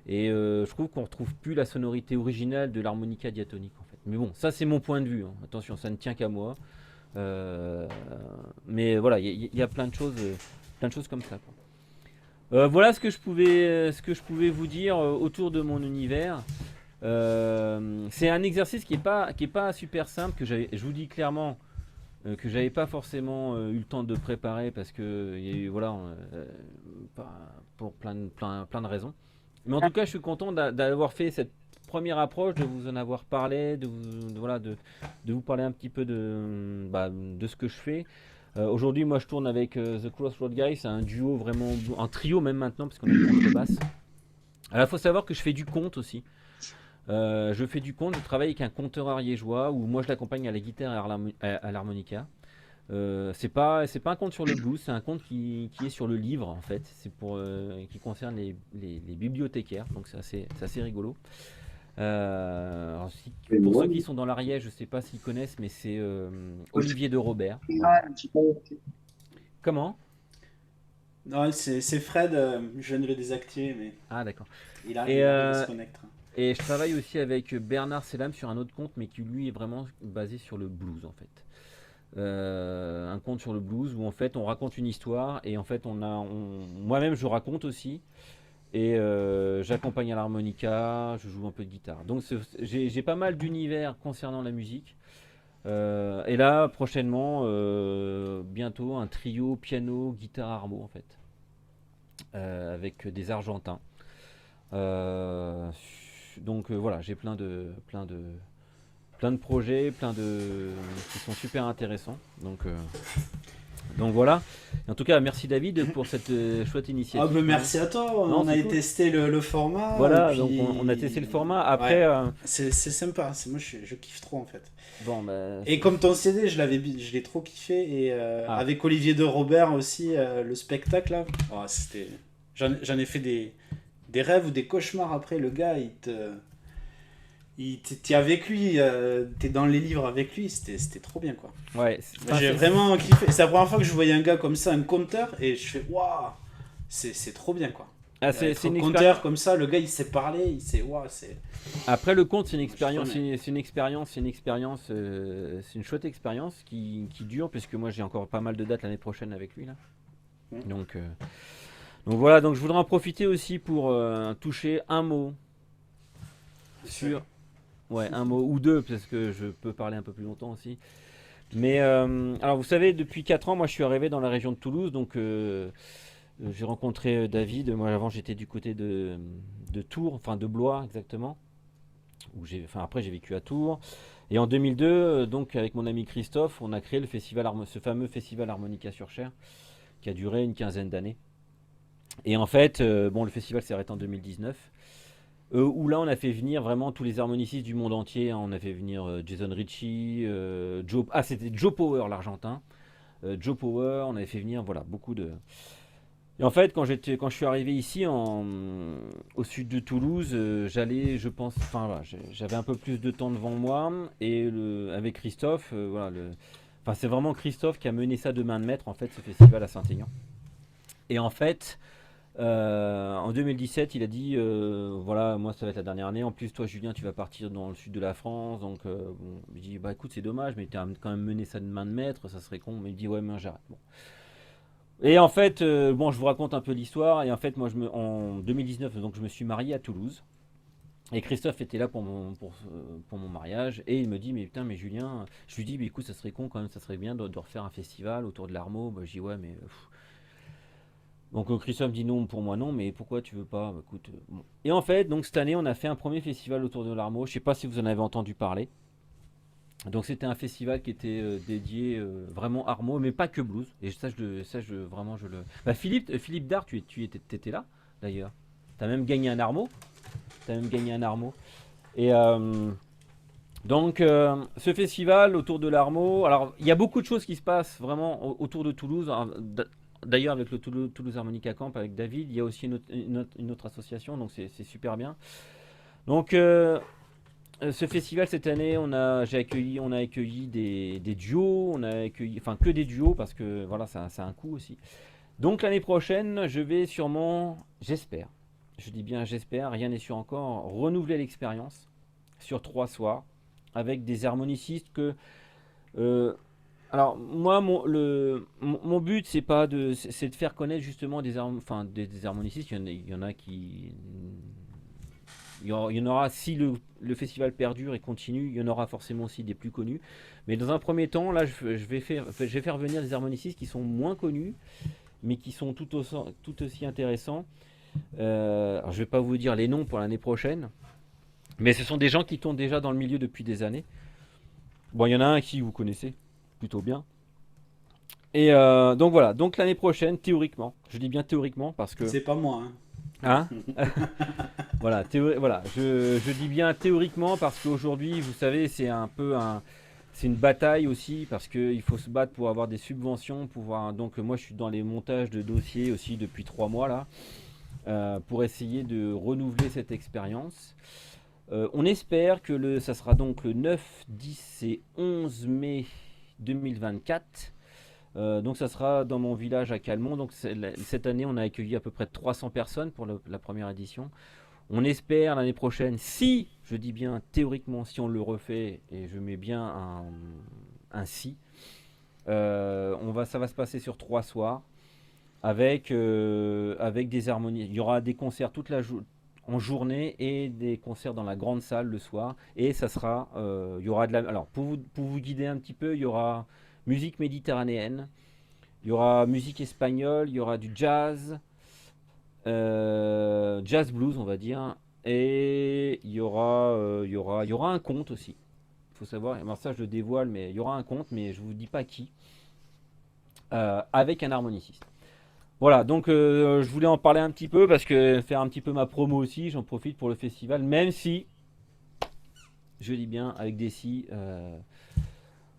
Speaker 1: Et je trouve qu'on retrouve plus la sonorité originale de l'harmonica diatonique en fait. Mais bon, ça c'est mon point de vue, hein. Attention, ça ne tient qu'à moi. Mais voilà, il y a plein de choses comme ça, quoi. Voilà ce que je pouvais vous dire autour de mon univers. C'est un exercice qui est pas super simple, que je vous dis clairement. que j'avais pas forcément eu le temps de préparer parce que il y a eu voilà pour plein de raisons. Mais en tout cas, je suis content d'avoir fait cette première approche, de vous en avoir parlé, de vous parler un petit peu de ce que je fais. Aujourd'hui, moi, je tourne avec The Crossroad Guys, c'est un duo vraiment, un trio même maintenant parce qu'on a une contrebasse. Alors, il faut savoir que je fais du conte aussi. Je fais du conte, je travaille avec un conteur ariégeois où moi je l'accompagne à la guitare et à l'harmonica. C'est pas un conte sur le blues, c'est un conte qui est sur le livre en fait. C'est qui concerne les bibliothécaires, donc c'est assez rigolo. Alors, pour ceux qui sont dans l'Ariège, je sais pas s'ils connaissent, mais c'est Olivier de Robert. Comment?
Speaker 3: Non, c'est Fred, je viens de le désactiver, mais
Speaker 1: Ah d'accord.
Speaker 3: il arrive à se connecter.
Speaker 1: Et je travaille aussi avec Bernard Selam sur un autre conte, mais qui lui est vraiment basé sur le blues en fait. Un conte sur le blues où en fait on raconte une histoire et en fait moi-même je raconte aussi et j'accompagne à l'harmonica, je joue un peu de guitare. Donc j'ai pas mal d'univers concernant la musique. Et là prochainement, bientôt un trio piano, guitare, harmo en fait, avec des Argentins. Donc voilà, j'ai plein de projets, qui sont super intéressants. Donc voilà. En tout cas, merci David pour cette chouette initiative.
Speaker 3: Ah bah merci à toi. On a testé le format.
Speaker 1: Voilà,
Speaker 3: et puis...
Speaker 1: donc on a testé le format. Après,
Speaker 3: c'est sympa. Moi, je kiffe trop en fait.
Speaker 1: Bon, bah,
Speaker 3: et comme ton CD, je l'ai trop kiffé. Et avec Olivier de Robert aussi, le spectacle là. Oh, j'en ai fait des rêves ou des cauchemars après. Le gars, t'es avec lui, t'es dans les livres avec lui, c'était trop bien quoi.
Speaker 1: Ouais.
Speaker 3: J'ai vraiment kiffé. C'est la première fois que je voyais un gars comme ça, un conteur, et je fais waouh, c'est trop bien quoi.
Speaker 1: Ah, c'est
Speaker 3: un conteur comme ça, le gars il sait parler, il sait waouh, c'est.
Speaker 1: Après le conte, c'est une expérience, c'est une chouette expérience qui dure puisque moi j'ai encore pas mal de dates l'année prochaine avec lui là. Donc voilà, donc je voudrais en profiter aussi pour toucher un mot sur. Ouais, un mot ou deux, parce que je peux parler un peu plus longtemps aussi. Mais alors vous savez, depuis 4 ans, moi je suis arrivé dans la région de Toulouse, donc j'ai rencontré David. Moi avant j'étais du côté de Tours, enfin de Blois exactement. Après j'ai vécu à Tours. Et en 2002, donc avec mon ami Christophe, on a créé ce fameux festival Harmonica sur Cher, qui a duré une quinzaine d'années. Et en fait, le festival s'est arrêté en 2019. Où là on a fait venir vraiment tous les harmonicistes du monde entier, hein. On a fait venir Jason Ritchie, c'était Joe Power l'Argentin, Joe Power, on avait fait venir voilà beaucoup de. Et en fait quand je suis arrivé ici au sud de Toulouse, j'allais, je pense, j'avais un peu plus de temps devant moi et avec Christophe, c'est vraiment Christophe qui a mené ça de main de maître en fait ce festival à Saint-Aignan. Et en fait. En 2017, il a dit voilà, moi ça va être la dernière année. En plus, toi, Julien, tu vas partir dans le sud de la France. Donc, je dis bah écoute, c'est dommage, mais tu as quand même mené ça de main de maître, ça serait con. Mais il dit ouais, mais j'arrête. Bon. Et en fait, je vous raconte un peu l'histoire. Et en fait, moi, en 2019, donc je me suis marié à Toulouse. Et Christophe était là pour mon mariage. Et il me dit mais putain, mais Julien, je lui dis mais écoute, ça serait con quand même, ça serait bien de refaire un festival autour de l'Armo. Bah, je dis ouais, mais. Donc Christophe dit non, pour moi non, mais pourquoi tu veux pas? Bah, écoute, bon. Et en fait, donc cette année, on a fait un premier festival autour de l'Armo. Je sais pas si vous en avez entendu parler. Donc c'était un festival qui était dédié vraiment Armo, mais pas que blues. Et ça, vraiment, je le. Bah, Philippe Dard, tu étais là d'ailleurs. T'as même gagné un Armo. Et donc ce festival autour de l'Armo. Alors il y a beaucoup de choses qui se passent vraiment autour de Toulouse. D'ailleurs, avec le Toulouse Harmonica Camp, avec David, il y a aussi une autre association, donc c'est super bien. Donc, ce festival, cette année, on a accueilli des duos, on a accueilli, enfin, que des duos, parce que, voilà, ça a un coût aussi. Donc, l'année prochaine, je vais sûrement, j'espère, je dis bien j'espère, rien n'est sûr encore, renouveler l'expérience sur 3 soirs, avec des harmonicistes que... alors moi mon but c'est de faire connaître justement des harmonicistes. Il y en a qui il y en aura, si le festival perdure et continue, il y en aura forcément aussi des plus connus. Mais dans un premier temps, là, je vais faire venir des harmonicistes qui sont moins connus, mais qui sont tout aussi intéressants. Alors, je vais pas vous dire les noms pour l'année prochaine, mais ce sont des gens qui tournent déjà dans le milieu depuis des années. Bon, il y en a un qui vous connaissez plutôt bien. Et donc voilà, donc l'année prochaine, théoriquement, je dis bien théoriquement parce que...
Speaker 3: C'est pas moi.
Speaker 1: Hein. Voilà, je dis bien théoriquement parce qu'aujourd'hui, vous savez, c'est une bataille aussi parce qu'il faut se battre pour avoir des subventions, donc moi je suis dans les montages de dossiers aussi depuis 3 mois là, pour essayer de renouveler cette expérience. On espère que ça sera donc le 9, 10 et 11 mai 2024. Donc ça sera dans mon village à Calmont. Donc cette année, on a accueilli à peu près 300 personnes pour la première édition. On espère l'année prochaine, si, je dis bien théoriquement, si on le refait, et je mets bien un si, ça va se passer sur 3 soirs avec des harmonies. Il y aura des concerts en journée et des concerts dans la grande salle le soir. Et ça sera, il y aura alors pour vous guider un petit peu, il y aura musique méditerranéenne, il y aura musique espagnole, il y aura du jazz, jazz blues on va dire, et il y aura un conte aussi. Il faut savoir, alors ça je le dévoile, mais il y aura un conte, mais je vous dis pas qui, avec un harmoniciste. Voilà, donc je voulais en parler un petit peu parce que faire un petit peu ma promo aussi, j'en profite pour le festival, même si, je dis bien avec des si.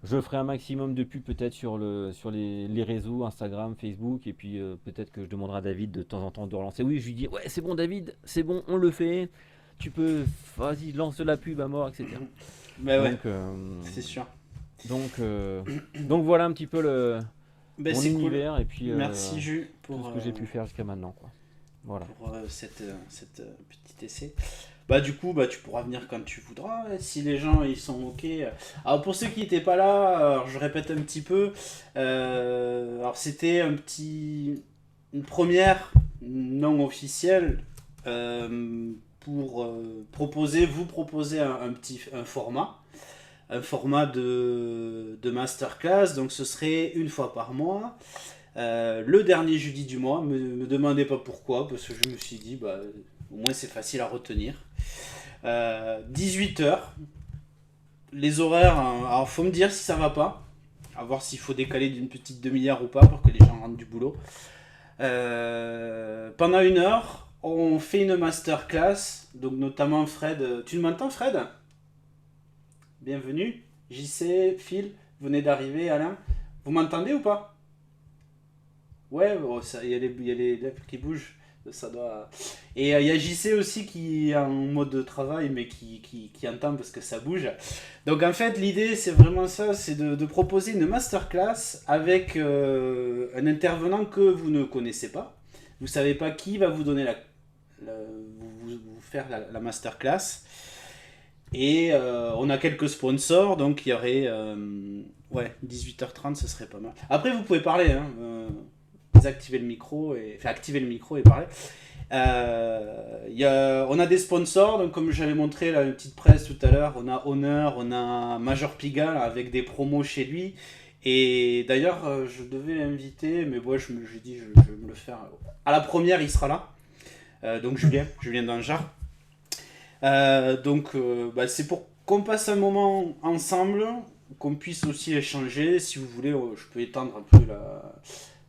Speaker 1: Je ferai un maximum de pubs peut-être sur les réseaux, Instagram, Facebook, et puis peut-être que je demanderai à David de temps en temps de relancer. Oui, je lui dis, ouais, c'est bon David, c'est bon, on le fait, tu peux, vas-y, lance la pub à mort, etc.
Speaker 3: Mais
Speaker 1: donc,
Speaker 3: ouais, c'est sûr.
Speaker 1: Donc voilà un petit peu mon univers, cool. Et puis
Speaker 3: merci Jus pour
Speaker 1: tout ce que j'ai pu faire jusqu'à maintenant, quoi. Voilà.
Speaker 3: Pour cette petit essai. Bah du coup, tu pourras venir quand tu voudras, si les gens ils sont ok. Alors pour ceux qui n'étaient pas là, alors, je répète un petit peu. Alors c'était une première non officielle pour vous proposer un format de masterclass. Donc ce serait une fois par mois. Le dernier jeudi du mois, me demandez pas pourquoi, parce que je me suis dit, au moins c'est facile à retenir. 18h. Les horaires, alors faut me dire si ça va pas, à voir s'il faut décaler d'une petite demi-heure ou pas pour que les gens rentrent du boulot. Pendant 1 heure, on fait une masterclass, donc notamment Fred. Tu m'entends Fred? Bienvenue. JC, Phil, vous venez d'arriver, Alain. Vous m'entendez ou pas? Ouais, il y a les lèvres qui bougent. Ça doit... Et il y a JC aussi qui est en mode de travail, mais qui entend parce que ça bouge. Donc en fait, l'idée, c'est vraiment ça, c'est de proposer une masterclass avec un intervenant que vous ne connaissez pas. Vous savez pas qui va vous donner vous faire la masterclass. Et on a quelques sponsors, donc il y aurait 18h30, ce serait pas mal. Après, vous pouvez parler, hein, activer le micro et parler. On a des sponsors, donc comme j'avais montré la petite presse tout à l'heure, on a Honor, on a Major Pigalle avec des promos chez lui. Et d'ailleurs, je devais l'inviter, mais moi j'ai dit je vais me le faire. À la première, il sera là. Donc Julien Danjard. C'est pour qu'on passe un moment ensemble, qu'on puisse aussi échanger. Si vous voulez, je peux étendre un peu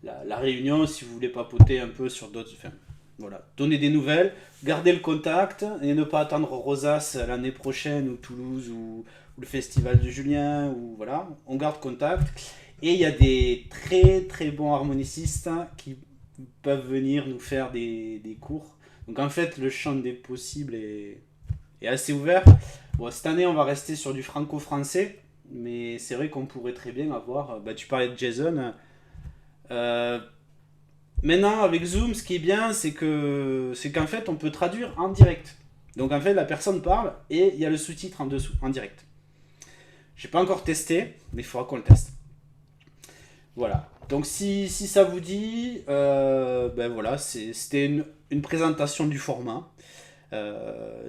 Speaker 3: la réunion, si vous voulez papoter un peu sur d'autres. Enfin, voilà, donner des nouvelles, garder le contact et ne pas attendre Rosas l'année prochaine ou Toulouse ou le festival de Julien. Ou voilà, on garde contact. Et il y a des très très bons harmonicistes qui peuvent venir nous faire des cours. Donc en fait, le champ des possibles est assez ouvert. Bon, cette année, on va rester sur du franco-français, mais c'est vrai qu'on pourrait très bien avoir... tu parlais de Jason. Maintenant, avec Zoom, ce qui est bien, c'est qu'en fait, on peut traduire en direct. Donc en fait, la personne parle et il y a le sous-titre en dessous, en direct. J'ai pas encore testé, mais il faudra qu'on le teste. Voilà. Donc si ça vous dit, voilà, c'était une présentation du format.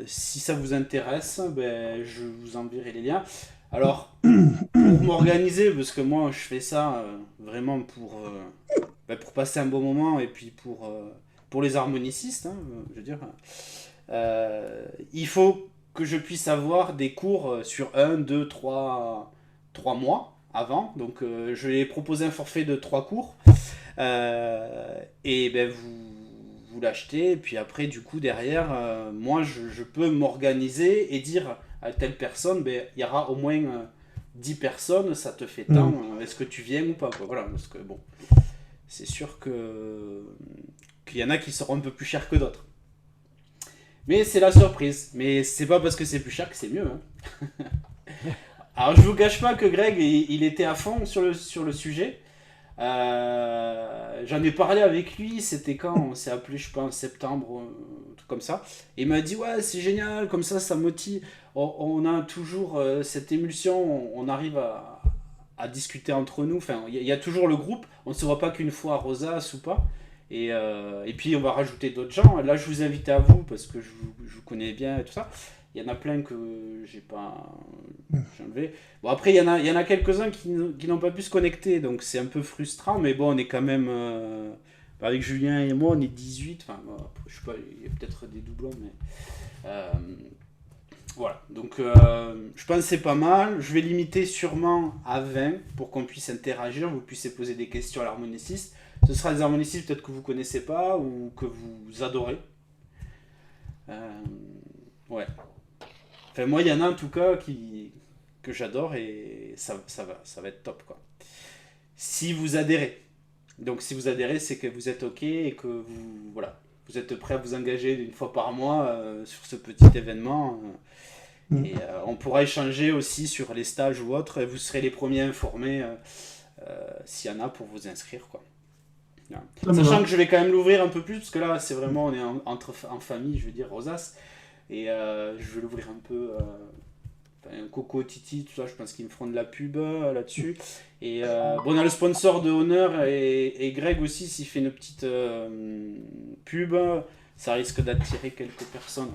Speaker 3: Si ça vous intéresse, ben, je vous enverrai les liens. Alors, pour m'organiser, parce que moi je fais ça vraiment pour passer un bon moment et puis pour les harmonicistes, hein, je veux dire, il faut que je puisse avoir des cours sur 3 mois avant. Donc je vais proposer un forfait de 3 cours. Et ben vous l'achetez, et puis après du coup derrière, moi je peux m'organiser et dire à telle personne, ben il y aura au moins 10 personnes, ça te fait tant, est-ce que tu viens ou pas, quoi. Voilà, parce que bon, c'est sûr qu'il y en a qui seront un peu plus chers que d'autres. Mais c'est la surprise. Mais c'est pas parce que c'est plus cher que c'est mieux, hein. Alors je vous cache pas que Greg, il était à fond sur le sujet. J'en ai parlé avec lui, c'était quand on s'est appelé, je sais pas, en septembre, un truc comme ça. Et il m'a dit, ouais, c'est génial, comme ça motive. On a toujours cette émulsion, on arrive à discuter entre nous. Enfin, il y a toujours le groupe, on ne se voit pas qu'une fois à Rosas ou pas. Et puis on va rajouter d'autres gens. Là, je vous invite à vous parce que je vous connais bien et tout ça. Il y en a plein que j'ai enlevé. Bon, après, il y en a quelques-uns qui n'ont pas pu se connecter, donc c'est un peu frustrant, mais bon, on est quand même. Avec Julien et moi, on est 18. Enfin, bon, après, je sais pas, il y a peut-être des doublons, mais. Voilà. Donc, je pense que c'est pas mal. Je vais limiter sûrement à 20 pour qu'on puisse interagir, vous puissiez poser des questions à l'harmoniciste. Ce sera des harmonicistes peut-être que vous connaissez pas ou que vous adorez. Ouais. Enfin, moi, il y en a en tout cas que j'adore et ça va être top, quoi. Si vous adhérez. Donc, si vous adhérez, c'est que vous êtes OK et que vous êtes prêt à vous engager une fois par mois sur ce petit événement. Et on pourra échanger aussi sur les stages ou autres et vous serez les premiers informés s'il y en a pour vous inscrire, quoi. Voilà. Sachant que je vais quand même l'ouvrir un peu plus parce que là, c'est vraiment, on est en famille, je veux dire, Rosas. Et je vais l'ouvrir un peu. Coco, Titi, tout ça, je pense qu'ils me feront de la pub là-dessus. Et bon, on a le sponsor de honneur et Greg aussi, s'il fait une petite pub, ça risque d'attirer quelques personnes.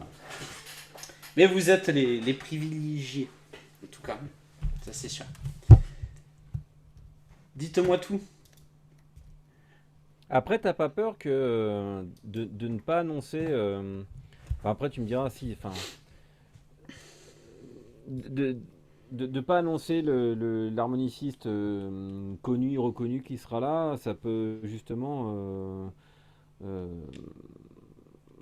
Speaker 3: Mais vous êtes les privilégiés, en tout cas, ça c'est sûr. Dites-moi tout.
Speaker 1: Après, t'as pas peur que de ne pas annoncer. Enfin, après, tu me diras si. Enfin, de pas annoncer l'harmoniciste connu, reconnu qui sera là, ça peut justement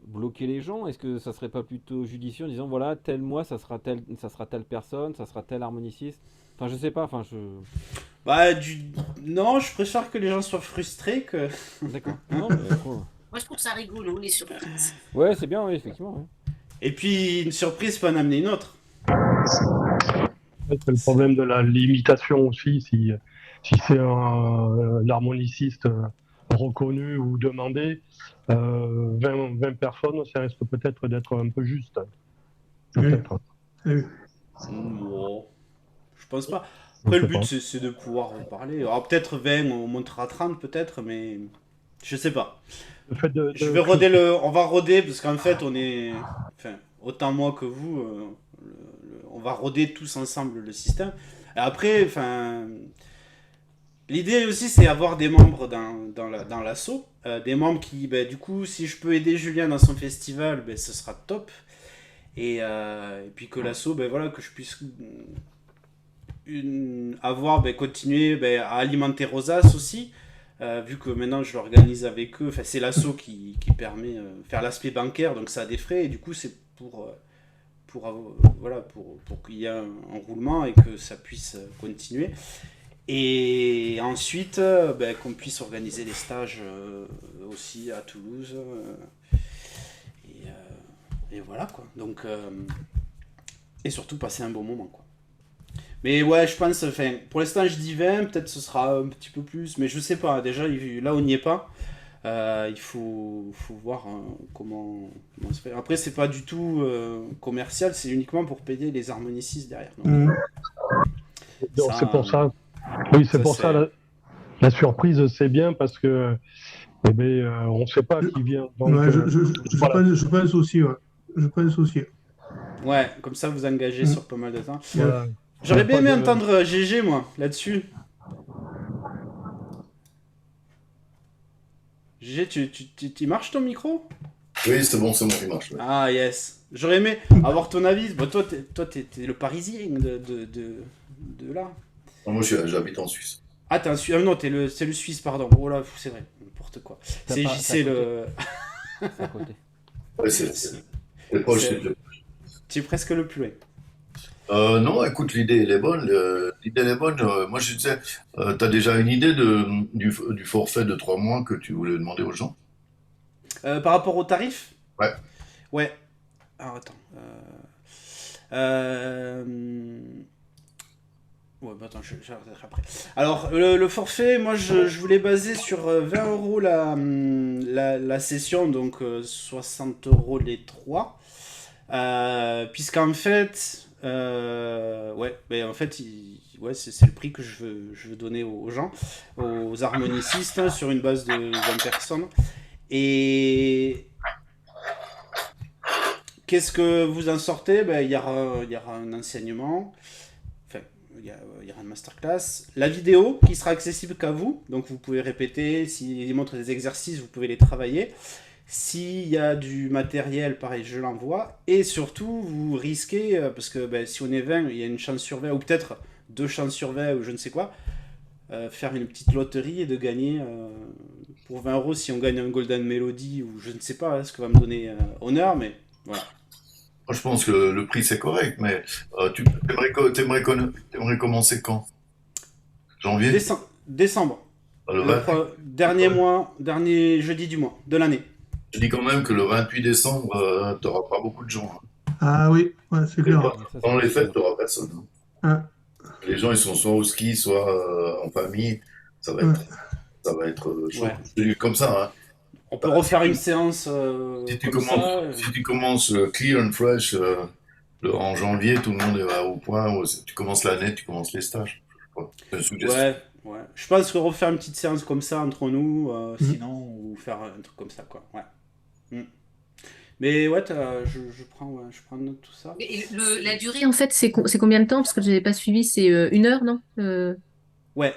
Speaker 1: bloquer les gens. Est-ce que ça serait pas plutôt judicieux en disant voilà, tel mois, ça sera telle personne, ça sera tel harmoniciste. Enfin, je sais pas. Enfin,
Speaker 3: non, je préfère que les gens soient frustrés que.
Speaker 1: D'accord. Non, mais,
Speaker 5: Moi, je trouve ça rigolo, les surprises.
Speaker 1: ouais, c'est bien, oui, effectivement. Ouais.
Speaker 3: Et puis, une surprise peut en amener une autre.
Speaker 6: C'est le problème de la limitation aussi. Si c'est un harmoniciste reconnu ou demandé, 20 personnes, ça risque peut-être d'être un peu juste. Peut-être.
Speaker 3: Bon, je pense pas. Après, le but, c'est de pouvoir en parler. Alors, peut-être 20, on montera à 30, peut-être, mais je sais pas. Je vais roder on va roder, parce qu'en fait, on est. Enfin, autant moi que vous, on va roder tous ensemble le système. Et après, enfin. L'idée aussi, c'est avoir des membres dans l'asso. Des membres qui, du coup, si je peux aider Julien dans son festival, ce sera top. Et puis que l'asso, voilà, que je puisse continuer à alimenter Rosas aussi, vu que maintenant je l'organise avec eux. Enfin, c'est l'asso qui permet de faire l'aspect bancaire, donc ça a des frais, et du coup c'est pour qu'il y ait un roulement et que ça puisse continuer. Et ensuite, qu'on puisse organiser des stages aussi à Toulouse. Et voilà, quoi. Donc, et surtout passer un bon moment, quoi. Mais ouais, je pense, pour l'instant je dis 20, peut-être ce sera un petit peu plus, mais je sais pas, déjà là on n'y est pas. Il faut voir comment se fait. Après, c'est pas du tout commercial, c'est uniquement pour payer les harmonicistes derrière.
Speaker 6: Donc, c'est pour ça. Oui, c'est pour ça la surprise, c'est bien parce que on ne sait pas qui vient. Donc,
Speaker 10: je pense aussi, ouais. je peux associer.
Speaker 3: Ouais, comme ça vous engagez sur pas mal de temps.
Speaker 6: Voilà.
Speaker 3: J'aurais bien
Speaker 6: Pas
Speaker 3: aimé
Speaker 6: de-
Speaker 3: entendre GG, moi, là-dessus. GG, tu marches ton micro?
Speaker 2: Oui, c'est bon, il marche. Ouais.
Speaker 3: Ah, yes. J'aurais aimé avoir ton avis. Bon, toi, t'es le Parisien de là.
Speaker 2: Non, moi, j'habite en Suisse.
Speaker 3: Ah, t'es un Suisse. Ah, non, c'est le Suisse, pardon. Oh là, c'est vrai. N'importe quoi. C'est JC le.
Speaker 1: C'est à côté.
Speaker 2: Ouais, c'est proche.
Speaker 3: Tu es presque le plus loin.
Speaker 2: Non, écoute, l'idée, elle est bonne. L'idée, elle est bonne. Moi, je disais, t'as déjà une idée du forfait de 3 mois que tu voulais demander aux gens?
Speaker 3: Par rapport au tarif?
Speaker 2: Ouais.
Speaker 3: Ouais. Alors, attends. Ouais, bah attends, je vais après. Alors, le forfait, moi, je voulais baser sur 20 euros la session, donc 60 euros les 3. Puisqu'en fait, ouais, mais en fait, ouais, c'est le prix que je veux donner aux gens, aux harmonicistes, hein, sur une base de 20 personnes. Et qu'est-ce que vous en sortez? Ben, il y aura un enseignement, enfin, il y aura une masterclass, la vidéo qui sera accessible qu'à vous, donc vous pouvez répéter, s'il montre des exercices, vous pouvez les travailler. S'il y a du matériel, pareil, je l'envoie. Et surtout, vous risquez, parce que ben, si on est 20, il y a une chance sur 20, ou peut-être 2 chances sur 20, ou je ne sais quoi, faire une petite loterie et de gagner pour 20 euros si on gagne un Golden Melody, ou je ne sais pas ce que va me donner Honneur, mais voilà.
Speaker 2: Moi, je pense que le prix, c'est correct, mais tu aimerais commencer quand? Janvier?
Speaker 3: Décembre.
Speaker 2: Le 28?
Speaker 3: Dernier jeudi du mois, de l'année.
Speaker 2: Je dis quand même que le 28 décembre, t'auras pas beaucoup de gens. Hein.
Speaker 10: Ah oui, ouais, c'est clair.
Speaker 2: Pendant les fêtes, t'auras personne. Hein.
Speaker 10: Ah,
Speaker 2: Les gens, ils sont soit au ski, soit en famille. Ça va être chaud.
Speaker 3: Ouais.
Speaker 2: Je te dis comme ça. Hein.
Speaker 3: On peut refaire une séance
Speaker 2: Si tu
Speaker 3: comme ça.
Speaker 2: si tu commences clear and fresh en janvier, tout le monde est au point. Tu commences l'année, tu commences les stages. C'est une suggestion.
Speaker 3: Ouais. Je pense que refaire une petite séance comme ça entre nous, sinon, ou faire un truc comme ça, quoi. Ouais. Mais ouais, je prends note de tout ça.
Speaker 5: Et la durée, en fait, c'est combien de temps? Parce que je n'avais pas suivi, c'est 1 heure, non?
Speaker 3: Ouais.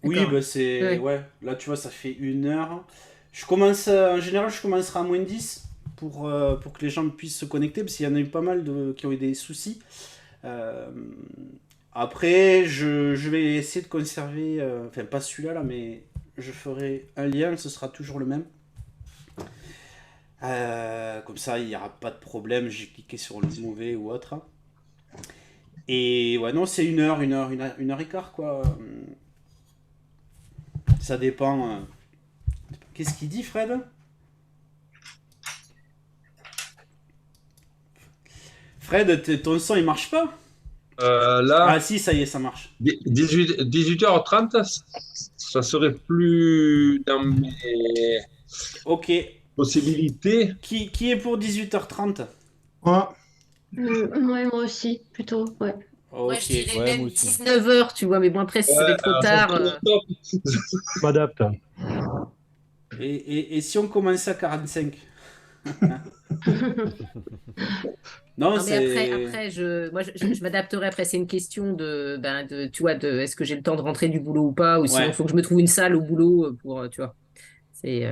Speaker 3: Oui,
Speaker 5: D'accord.
Speaker 3: bah c'est...
Speaker 5: Ouais.
Speaker 3: Ouais, là, tu vois, ça fait 1 heure. En général, je commencerai à moins 10 pour que les gens puissent se connecter, parce qu'il y en a eu pas mal qui ont eu des soucis. Après, je vais essayer de conserver... Enfin, pas celui-là, là, mais je ferai un lien, ce sera toujours le même. Comme ça, il n'y aura pas de problème, j'ai cliqué sur le mauvais ou autre. Et ouais, non, c'est 1 heure et quart, quoi. Ça dépend. Qu'est-ce qu'il dit, Fred? Fred, ton son, il marche pas?
Speaker 11: Là,
Speaker 3: Ah si, ça y est, ça marche.
Speaker 11: 18h30, ça serait plus dans mes
Speaker 3: Ok.
Speaker 11: possibilités.
Speaker 3: Qui est pour 18h30?
Speaker 10: ouais.
Speaker 12: Ouais, moi aussi, plutôt, ouais.
Speaker 5: Ouais,
Speaker 3: Ok.
Speaker 5: je dirais
Speaker 1: Ouais,
Speaker 5: même
Speaker 1: moi aussi.
Speaker 5: 19h, tu vois, mais bon, après, si ça va être trop tard.
Speaker 6: Je m'adapte.
Speaker 3: Et si on commençait à 45? Non,
Speaker 5: Non, mais
Speaker 3: c'est...
Speaker 5: après je m'adapterai. Après, c'est une question tu vois, est-ce que j'ai le temps de rentrer du boulot ou pas, ou sinon, il
Speaker 3: Ouais.
Speaker 5: faut que je me trouve une salle au boulot pour, tu vois. C'est.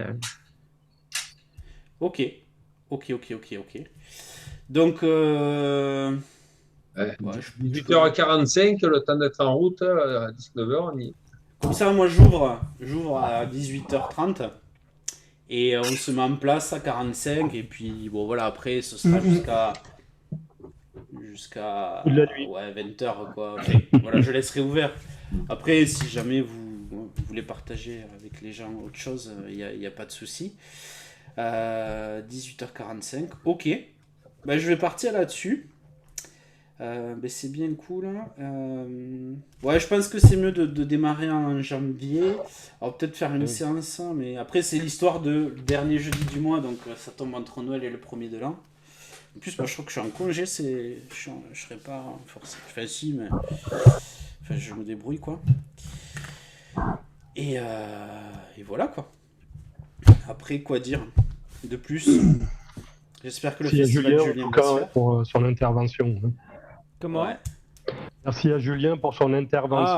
Speaker 3: Ok. Donc,
Speaker 11: Ouais,
Speaker 3: ouais,
Speaker 11: 18h45, le temps d'être en route, à 19h, on y est.
Speaker 3: comme ça, moi, j'ouvre à 18h30 et on se met en place à 45 et puis, bon, voilà, après, ce sera jusqu'à
Speaker 6: Toute la nuit.
Speaker 3: ouais, 20h, quoi. Enfin, voilà, je laisserai ouvert. Après, si jamais vous voulez partager avec les gens autre chose, il n'y a pas de souci. 18h45, ok. Ben, je vais partir là-dessus. Ben, c'est bien cool. Ouais, je pense que c'est mieux de démarrer en janvier. Alors peut-être faire une séance, mais après c'est l'histoire de le dernier jeudi du mois, donc ça tombe entre Noël et le 1er de l'an. En plus, moi je crois que je suis en congé, je serai pas forcément. Enfin si, mais enfin, je me débrouille, quoi. Et voilà, quoi. Après, quoi dire de plus? J'espère que le
Speaker 6: Merci à
Speaker 3: festival
Speaker 6: Julien, en
Speaker 3: Julien
Speaker 6: tout
Speaker 3: va se
Speaker 6: cas,
Speaker 3: faire.
Speaker 6: pour son intervention.
Speaker 1: Comment?
Speaker 3: Ouais.
Speaker 6: Merci à Julien pour son intervention.